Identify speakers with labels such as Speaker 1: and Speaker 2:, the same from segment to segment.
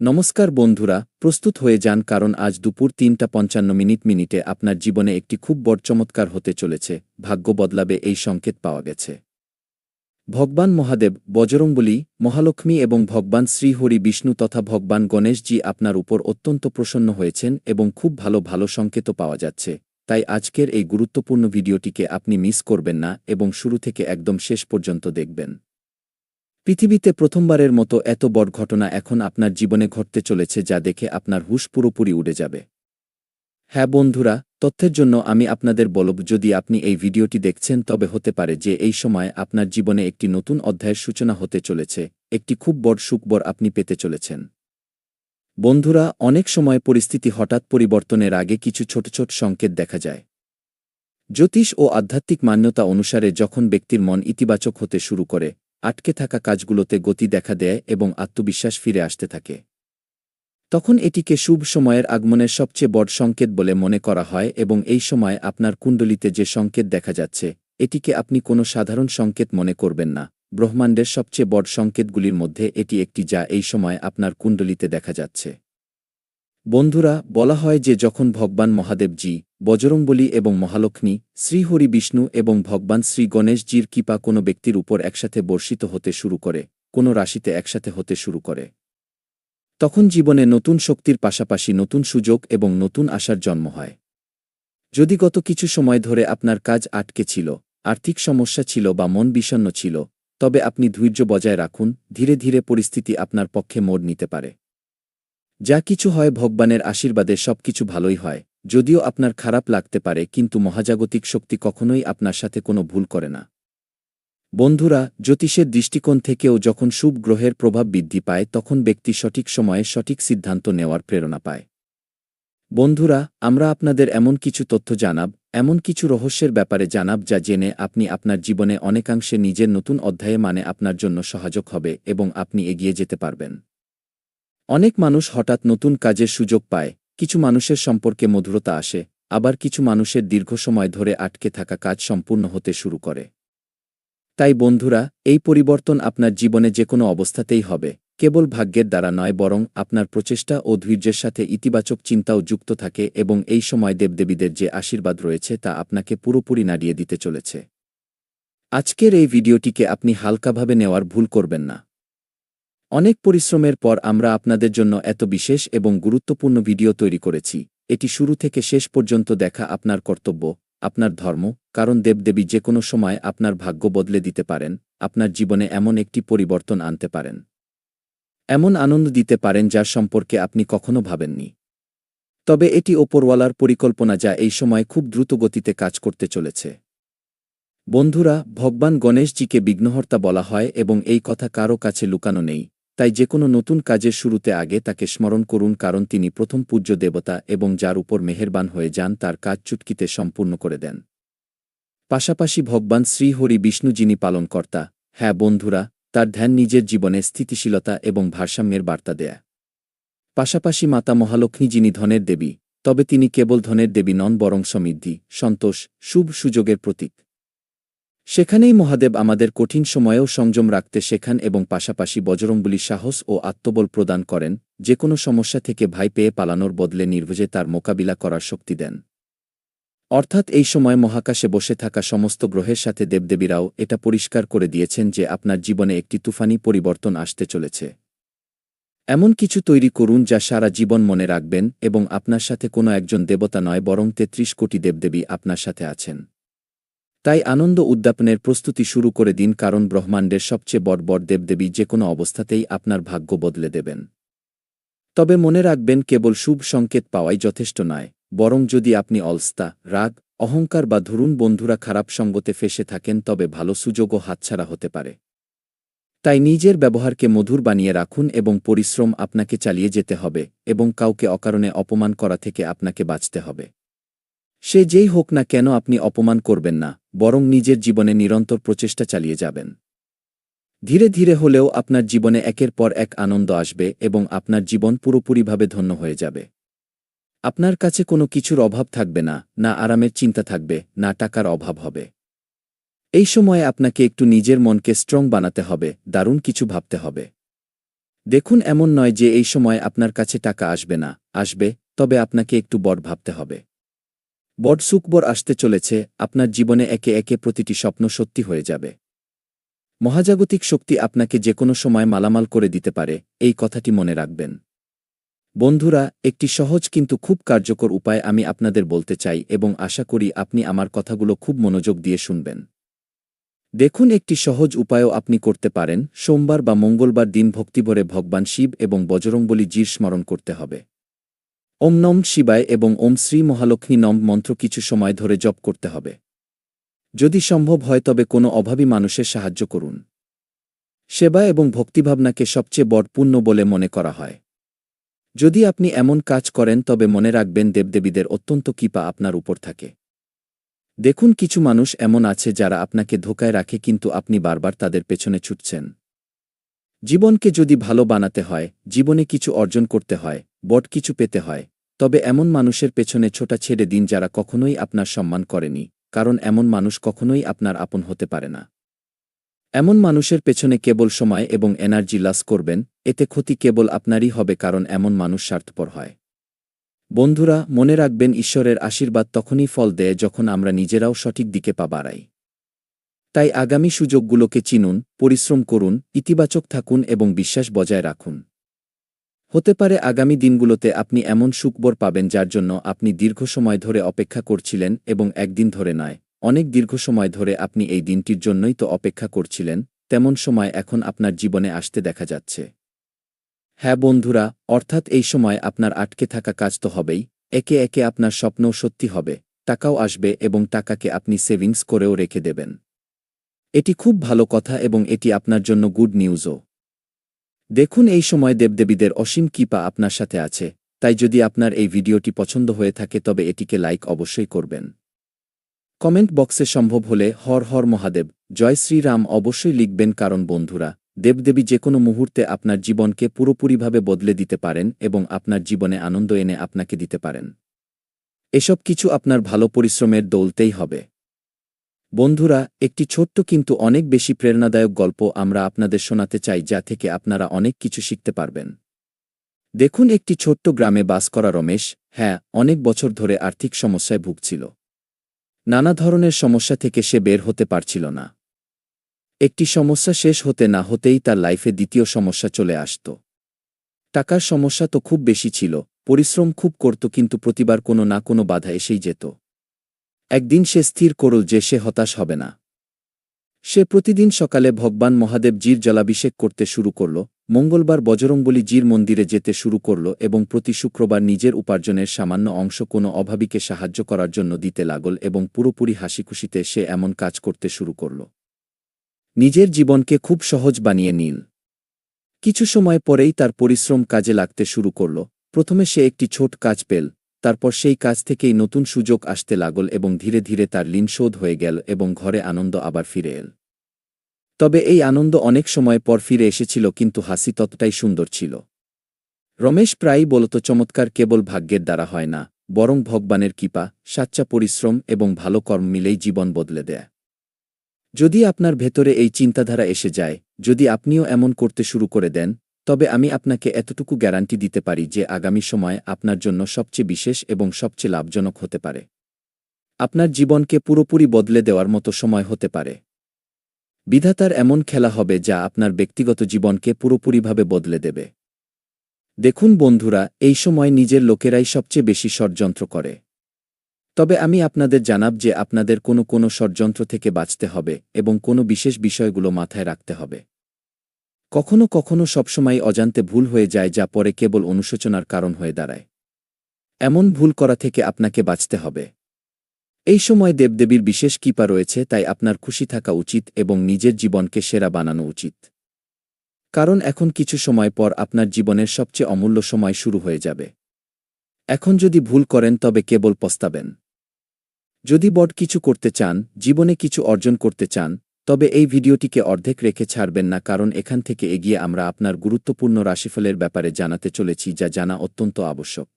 Speaker 1: নমস্কার বন্ধুরা, প্রস্তুত হয়ে যান কারণ আজ দুপুর ৩:৫৫ আপনার জীবনে একটি খুব বড় চমৎকার হতে চলেছে। ভাগ্য বদলাবে এই সংকেত পাওয়া গেছে। ভগবান মহাদেব, বজরংবলী, মহালক্ষ্মী এবং ভগবান শ্রীহরি বিষ্ণু তথা ভগবান গণেশজি আপনার উপর অত্যন্ত প্রসন্ন হয়েছেন এবং খুব ভালো ভালো সংকেতও পাওয়া যাচ্ছে। তাই আজকের এই গুরুত্বপূর্ণ ভিডিওটিকে আপনি মিস করবেন না এবং শুরু থেকে একদম শেষ পর্যন্ত দেখবেন। পৃথিবীতে প্রথমবারের মতো এত বড় ঘটনা এখন আপনার জীবনে ঘটতে চলেছে যা দেখে আপনার হুঁশ পুরোপুরি উড়ে যাবে। হ্যাঁ বন্ধুরা, তথ্যের জন্য আমি আপনাদের বলব, যদি আপনি এই ভিডিওটি দেখছেন তবে হতে পারে যে এই সময় আপনার জীবনে একটি নতুন অধ্যায়ের সূচনা হতে চলেছে, একটি খুব বড় সুখবর আপনি পেতে চলেছেন। বন্ধুরা, অনেক সময় পরিস্থিতি হঠাৎ পরিবর্তনের আগে কিছু ছোট ছোট সংকেত দেখা যায়। জ্যোতিষ ও আধ্যাত্মিক মান্যতা অনুসারে যখন ব্যক্তির মন ইতিবাচক হতে শুরু করে, আটকে থাকা কাজগুলোতে গতি দেখা দেয় এবং আত্মবিশ্বাস ফিরে আসতে থাকে, তখন এটিকে শুভ সময়ের আগমনের সবচেয়ে বড় সংকেত বলে মনে করা হয়। এবং এই সময় আপনার কুণ্ডলিতে যে সংকেত দেখা যাচ্ছে, এটিকে আপনি কোনো সাধারণ সংকেত মনে করবেন না। ব্রহ্মাণ্ডের সবচেয়ে বড় সংকেতগুলির মধ্যে এটি একটি যা এই সময় আপনার কুণ্ডলিতে দেখা যাচ্ছে। বন্ধুরা, বলা হয় যে যখন ভগবান মহাদেবজি, বজরংবলী এবং মহালক্ষ্মী, শ্রীহরি বিষ্ণু এবং ভগবান শ্রী গণেশজির কৃপা কোনো ব্যক্তির উপর একসাথে বর্ষিত হতে শুরু করে, কোনো রাশিতে একসাথে হতে শুরু করে, তখন জীবনে নতুন শক্তির পাশাপাশি নতুন সুযোগ এবং নতুন আশার জন্ম হয়। যদি গত কিছু সময় ধরে আপনার কাজ আটকে ছিল, আর্থিক সমস্যা ছিল বা মন বিষণ্ণ ছিল, তবে আপনি ধৈর্য বজায় রাখুন। ধীরে ধীরে পরিস্থিতি আপনার পক্ষে মোড় নিতে পারে। যা কিছু হয় ভগবানের আশীর্বাদে সবকিছু ভালোই হয়। যদিও আপনার খারাপ লাগতে পারে, কিন্তু মহাজাগতিক শক্তি কখনোই আপনার সাথে কোনো ভুল করে না। বন্ধুরা, জ্যোতিষের দৃষ্টিকোণ থেকেও যখন শুভ গ্রহের প্রভাব বৃদ্ধি পায় তখন ব্যক্তি সঠিক সময়ে সঠিক সিদ্ধান্ত নেওয়ার প্রেরণা পায়। বন্ধুরা, আমরা আপনাদের এমন কিছু তথ্য জানাব, এমন কিছু রহস্যের ব্যাপারে জানাব যা জেনে আপনি আপনার জীবনে অনেকাংশে নিজের নতুন অধ্যায়ে আপনার জন্য সহায়ক হবে এবং আপনি এগিয়ে যেতে পারবেন। অনেক মানুষ হঠাৎ নতুন কাজের সুযোগ পায়, কিছু মানুষের সম্পর্কে মধুরতা আসে, আবার কিছু মানুষের দীর্ঘ সময় ধরে আটকে থাকা কাজ সম্পূর্ণ হতে শুরু করে। তাই বন্ধুরা, এই পরিবর্তন আপনার জীবনে যে কোনো অবস্থাতেই হবে, কেবল ভাগ্যের দ্বারা নয় বরং আপনার প্রচেষ্টা ও ধৈর্যের সাথে ইতিবাচক চিন্তাও যুক্ত থাকে। এবং এই সময় দেবদেবীদের যে আশীর্বাদ রয়েছে তা আপনাকে পুরোপুরি নাড়িয়ে দিতে চলেছে। আজকের এই ভিডিওটিকে আপনি হালকাভাবে নেওয়ার ভুল করবেন না। অনেক পরিশ্রমের পর আমরা আপনাদের জন্য এত বিশেষ এবং গুরুত্বপূর্ণ ভিডিও তৈরি করেছি। এটি শুরু থেকে শেষ পর্যন্ত দেখা আপনার কর্তব্য, আপনার ধর্ম, কারণ দেবদেবী যে কোনো সময় আপনার ভাগ্য বদলে দিতে পারেন, আপনার জীবনে এমন একটি পরিবর্তন আনতে পারেন, এমন আনন্দ দিতে পারেন যার সম্পর্কে আপনি কখনো ভাবেননি। তবে এটি ওপরওয়ালার পরিকল্পনা যা এই সময় খুব দ্রুত গতিতে কাজ করতে চলেছে। বন্ধুরা, ভগবান গণেশজিকে বিঘ্নহর্তা বলা হয় এবং এই কথা কারও কাছে লুকানো নেই। তাই যে কোনো নতুন কাজের শুরুতে আগে তাকে স্মরণ করুন, কারণ তিনি প্রথম পূজ্য দেবতা এবং যার উপর মেহেরবান হয়ে যান তার কাজ চুটকিতে সম্পূর্ণ করে দেন। পাশাপাশি ভগবান শ্রীহরি বিষ্ণু যিনি পালনকর্তা, হ্যাঁ বন্ধুরা, তার ধ্যান নিজের জীবনে স্থিতিশীলতা এবং ভারসাম্যের বার্তা দেয়। পাশাপাশি মাতা মহালক্ষ্মী যিনি ধনের দেবী, তবে তিনি কেবল ধনের দেবী নন বরং সমৃদ্ধি, সন্তোষ, শুভ সুযোগের প্রতীক। সেখানেই মহাদেব আমাদের কঠিন সময়েও সংযম রাখতে শেখান এবং পাশাপাশি বজরংবলী সাহস ও আত্মবল প্রদান করেন, যে কোনো সমস্যা থেকে ভয় পেয়ে পালানোর বদলে নির্ভয়ে তার মোকাবিলা করার শক্তি দেন। অর্থাৎ এই সময় মহাকাশে বসে থাকা সমস্ত গ্রহের সাথে দেবদেবীরাও এটা পরিষ্কার করে দিয়েছেন যে আপনার জীবনে একটি তুফানি পরিবর্তন আসতে চলেছে। এমন কিছু তৈরি করুন যা সারা জীবন মনে রাখবেন এবং আপনার সাথে কোনো একজন দেবতা নয় বরং ৩৩ কোটি দেবদেবী আপনার সাথে আছেন। তাই আনন্দ উদ্যাপনের প্রস্তুতি শুরু করে দিন, কারণ ব্রহ্মাণ্ডের সবচেয়ে বড় বড় দেবদেবী যে কোনো অবস্থাতেই আপনার ভাগ্য বদলে দেবেন। তবে মনে রাখবেন, কেবল শুভ সংকেত পাওয়াই যথেষ্ট নয়, বরং যদি আপনি অলস্তা, রাগ, অহংকার বা ধরুন বন্ধুরা খারাপ সঙ্গতে ফেঁসে থাকেন তবে ভালো সুযোগও হাতছাড়া হতে পারে। তাই নিজের ব্যবহারকে মধুর বানিয়ে রাখুন এবং পরিশ্রম আপনাকে চালিয়ে যেতে হবে এবং কাউকে অকারণে অপমান করা থেকে আপনাকে বাঁচতে হবে। সে যেই হোক না কেন আপনি অপমান করবেন না, বরং নিজের জীবনে নিরন্তর প্রচেষ্টা চালিয়ে যাবেন। ধীরে ধীরে হলেও আপনার জীবনে একের পর এক আনন্দ আসবে এবং আপনার জীবন পুরোপুরিভাবে ধন্য হয়ে যাবে। আপনার কাছে কোনো কিছুর অভাব থাকবে না, না আরামের চিন্তা থাকবে, না টাকার অভাব হবে। এই সময়ে আপনাকে একটু নিজের মনকে স্ট্রং বানাতে হবে, দারুণ কিছু ভাবতে হবে। দেখুন, এমন নয় যে এই সময় আপনার কাছে টাকা আসবে না, আসবে, তবে আপনাকে একটু বড় ভাবতে হবে। বড় সুখবর আসতে চলেছে, আপনার জীবনে একে একে প্রতিটি স্বপ্ন সত্যি হয়ে যাবে। মহাজাগতিক শক্তি আপনাকে যেকোনো সময় মালামাল করে দিতে পারে, এই কথাটি মনে রাখবেন। বন্ধুরা, একটি সহজ কিন্তু খুব কার্যকর উপায় আমি আপনাদের বলতে চাই এবং আশা করি আপনি আমার কথাগুলো খুব মনোযোগ দিয়ে শুনবেন। দেখুন, একটি সহজ উপায়ও আপনি করতে পারেন। সোমবার বা মঙ্গলবার দিন ভক্তিভরে ভগবান শিব এবং বজরংবলী জির স্মরণ করতে হবে। ওম নম শিবায় এবং ওম শ্রী মহালক্ষ্মী নম মন্ত্র কিছু সময় ধরে জপ করতে হবে। যদি সম্ভব হয় তবে কোনো অভাবী মানুষের সাহায্য করুন। সেবা এবং ভক্তিভাবনাকে সবচেয়ে বড় পুণ্য বলে মনে করা হয়। যদি আপনি এমন কাজ করেন তবে মনে রাখবেন দেবদেবীদের অত্যন্ত কৃপা আপনার উপর থাকে। দেখুন, কিছু মানুষ এমন আছে যারা আপনাকে ধোকায় রাখে কিন্তু আপনি বারবার তাদের পেছনে ছুটছেন। জীবনকে যদি ভালো বানাতে হয়, জীবনে কিছু অর্জন করতে হয়, বড় কিছু পেতে হয়, তবে এমন মানুষের পেছনে ছোটা ছেড়ে দিন যারা কখনোই আপনার সম্মান করেনি, কারণ এমন মানুষ কখনোই আপনার আপন হতে পারে না। এমন মানুষের পেছনে কেবল সময় এবং এনার্জি লস করবেন, এতে ক্ষতি কেবল আপনারই হবে কারণ এমন মানুষ স্বার্থপর হয়। বন্ধুরা, মনে রাখবেন ঈশ্বরের আশীর্বাদ তখনই ফল দেয় যখন আমরা নিজেরাও সঠিক দিকে পা বাড়াই। তাই আগামী সুযোগগুলোকে চিনুন, পরিশ্রম করুন, ইতিবাচক থাকুন এবং বিশ্বাস বজায় রাখুন। হতে পারে আগামী দিনগুলোতে আপনি এমন সুখবর পাবেন যার জন্য আপনি দীর্ঘ সময় ধরে অপেক্ষা করছিলেন এবং একদিন ধরে নয়, অনেক দীর্ঘ সময় ধরে আপনি এই দিনটির জন্যই তো অপেক্ষা করছিলেন, তেমন সময় এখন আপনার জীবনে আসতে দেখা যাচ্ছে। হ্যাঁ বন্ধুরা, অর্থাৎ এই সময় আপনার আটকে থাকা কাজ তো হবেই, একে একে আপনার স্বপ্নও সত্যি হবে, টাকাও আসবে এবং টাকাকে আপনি সেভিংস করেও রেখে দেবেন। এটি খুব ভালো কথা এবং এটি আপনার জন্য গুড নিউজও। দেখুন, এই সময় দেবদেবীদের অসীম কৃপা আপনার সাথে আছে, তাই যদি আপনার এই ভিডিওটি পছন্দ হয়ে থাকে তবে এটিকে লাইক অবশ্যই করবেন। কমেন্ট বক্সে সম্ভব হলে হর হর মহাদেব, জয় শ্রীরাম অবশ্যই লিখবেন কারণ বন্ধুরা, দেবদেবী যে কোনো মুহূর্তে আপনার জীবনকে পুরোপুরিভাবে বদলে দিতে পারেন এবং আপনার জীবনে আনন্দ এনে আপনাকে দিতে পারেন। এসব কিছু আপনার ভালো পরিশ্রমের দৌলতেই হবে। বন্ধুরা, একটি ছোট্ট কিন্তু অনেক বেশি প্রেরণাদায়ক গল্প আমরা আপনাদের শোনাতে চাই যা থেকে আপনারা অনেক কিছু শিখতে পারবেন। দেখুন, একটি ছোট্ট গ্রামে বাস করা রমেশ, হ্যাঁ, অনেক বছর ধরে আর্থিক সমস্যায় ভুগছিল। নানা ধরনের সমস্যা থেকে সে বের হতে পারছিল না। একটি সমস্যা শেষ হতে না হতেই তার লাইফে দ্বিতীয় সমস্যা চলে আসত। টাকার সমস্যা তো খুব বেশি ছিল, পরিশ্রম খুব করত কিন্তু প্রতিবার কোনো না কোনো বাধা এসেই যেত। একদিন সে স্থির করল যে সে হতাশ হবে না। সে প্রতিদিন সকালে ভগবান মহাদেব জির জলাভিষেক করতে শুরু করল, মঙ্গলবার বজরংবলী জির মন্দিরে যেতে শুরু করল এবং প্রতি শুক্রবার নিজের উপার্জনের সামান্য অংশ কোনো অভাবীকে সাহায্য করার জন্য দিতে লাগল এবং পুরোপুরি হাসিখুশিতে সে এমন কাজ করতে শুরু করল। নিজের জীবনকে খুব সহজ বানিয়ে নিল। কিছু সময় পরেই তার পরিশ্রম কাজে লাগতে শুরু করল। প্রথমে সে একটি ছোট কাজ পেল, তারপর সেই কাজ থেকেই নতুন সুযোগ আসতে লাগল এবং ধীরে ধীরে তার ঋণ শোধ হয়ে গেল এবং ঘরে আনন্দ আবার ফিরে এল। তবে এই আনন্দ অনেক সময় পর ফিরে এসেছিল কিন্তু হাসি ততটাই সুন্দর ছিল। রমেশ প্রায়ই বলত, চমৎকার কেবল ভাগ্যের দ্বারা হয় না, বরং ভগবানের কৃপা, সাচ্চা পরিশ্রম এবং ভালো কর্ম মিলেই জীবন বদলে দেয়। যদি আপনার ভেতরে এই চিন্তাধারা এসে যায়, যদি আপনিও এমন করতে শুরু করে দেন, তবে আমি আপনাকে এতটুকু গ্যারান্টি দিতে পারি যে আগামী সময় আপনার জন্য সবচেয়ে বিশেষ এবং সবচেয়ে লাভজনক হতে পারে। আপনার জীবনকে পুরোপুরি বদলে দেওয়ার মতো সময় হতে পারে। বিধাতার এমন খেলা হবে যা আপনার ব্যক্তিগত জীবনকে পুরোপুরিভাবে বদলে দেবে। দেখুন বন্ধুরা, এই সময় নিজের লোকেরাই সবচেয়ে বেশি ষড়যন্ত্র করে। তবে আমি আপনাদের জানাব যে আপনাদের কোনো ষড়যন্ত্র থেকে বাঁচতে হবে এবং কোনো বিশেষ বিষয়গুলো মাথায় রাখতে হবে। কখনো কখনো সবসময় অজান্তে ভুল হয়ে যায় যা পরে কেবল অনুশোচনার কারণ হয়ে দাঁড়ায়। এমন ভুল করা থেকে আপনাকে বাঁচতে হবে। এই সময় দেবদেবীর বিশেষ কৃপা রয়েছে, তাই আপনার খুশি থাকা উচিত এবং নিজের জীবনকে সেরা বানানো উচিত। কারণ এখন কিছু সময় পর আপনার জীবনের সবচেয়ে অমূল্য সময় শুরু হয়ে যাবে। এখন যদি ভুল করেন তবে কেবল পস্তাবেন। যদি বড় কিছু করতে চান, জীবনে কিছু অর্জন করতে চান, তবে এই ভিডিওটিকে অর্ধেক রেখে ছাড়বেন না কারণ এখান থেকে এগিয়ে আমরা আপনার গুরুত্বপূর্ণ রাশিফলের ব্যাপারে জানাতে চলেছি যা জানা অত্যন্ত আবশ্যক।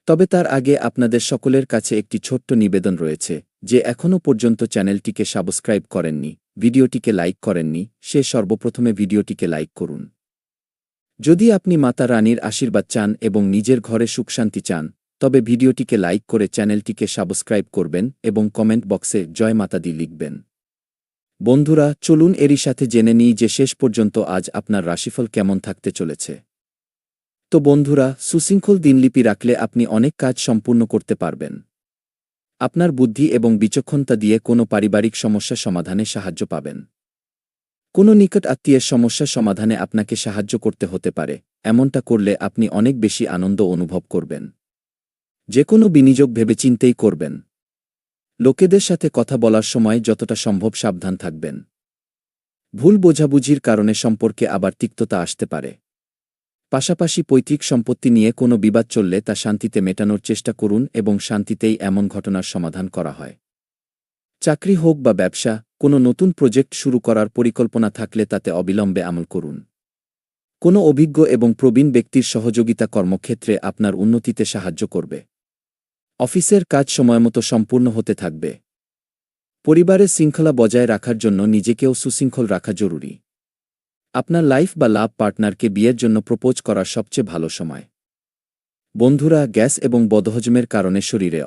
Speaker 1: তবে তার আগে আপনাদের সকলের কাছে একটি ছোট্ট নিবেদন রয়েছে, যে এখনও পর্যন্ত চ্যানেলটিকে সাবস্ক্রাইব করেননি, ভিডিওটিকে লাইক করেননি, সে সর্বপ্রথমে ভিডিওটিকে লাইক করুন। যদি আপনি মাতা রানীর আশীর্বাদ চান এবং নিজের ঘরে সুখশান্তি চান, তবে ভিডিওটিকে লাইক করে চ্যানেলটিকে সাবস্ক্রাইব করবেন এবং কমেন্ট বক্সে জয় মাতা দি লিখবেন। বন্ধুরা, চলুন এরই সাথে জেনে নিই যে শেষ পর্যন্ত আজ আপনার রাশিফল কেমন থাকতে চলেছে। তো বন্ধুরা, সুশৃঙ্খল দিনলিপি রাখলে আপনি অনেক কাজ সম্পূর্ণ করতে পারবেন। আপনার বুদ্ধি এবং বিচক্ষণতা দিয়ে কোনো পারিবারিক সমস্যা সমাধানে সাহায্য পাবেন। কোনো নিকট আত্মীয়ের সমস্যা সমাধানে আপনাকে সাহায্য করতে হতে পারে, এমনটা করলে আপনি অনেক বেশি আনন্দ অনুভব করবেন। যে কোনো বিনিয়োগ ভেবেচিন্তেই করবেন। লোকেদের সাথে কথা বলার সময় যতটা সম্ভব সাবধান থাকবেন। ভুল বোঝাবুঝির কারণে সম্পর্কে আবার তিক্ততা আসতে পারে। পাশাপাশি পৈতৃক সম্পত্তি নিয়ে কোনো বিবাদ চললে তা শান্তিতে মেটানোর চেষ্টা করুন এবং শান্তিতেই এমন ঘটনার সমাধান করা হয়। চাকরি হোক বা ব্যবসা, কোনো নতুন প্রজেক্ট শুরু করার পরিকল্পনা থাকলে তাতে অবিলম্বে আমল করুন। কোনো অভিজ্ঞ এবং প্রবীণ ব্যক্তির সহযোগিতা কর্মক্ষেত্রে আপনার উন্নতিতে সাহায্য করবে। অফিসের কাজ সময়মতো সম্পূর্ণ হতে থাকবে। পরিবারের শৃঙ্খলা বজায় রাখার জন্য নিজেকেও সুশৃঙ্খল রাখা জরুরি। আপনার লাইফ বা লাভ পার্টনারকে বিয়ের জন্য প্রপোজ করার সবচেয়ে ভালো সময়। বন্ধুরা, গ্যাস এবং বদহজমের কারণে শরীরে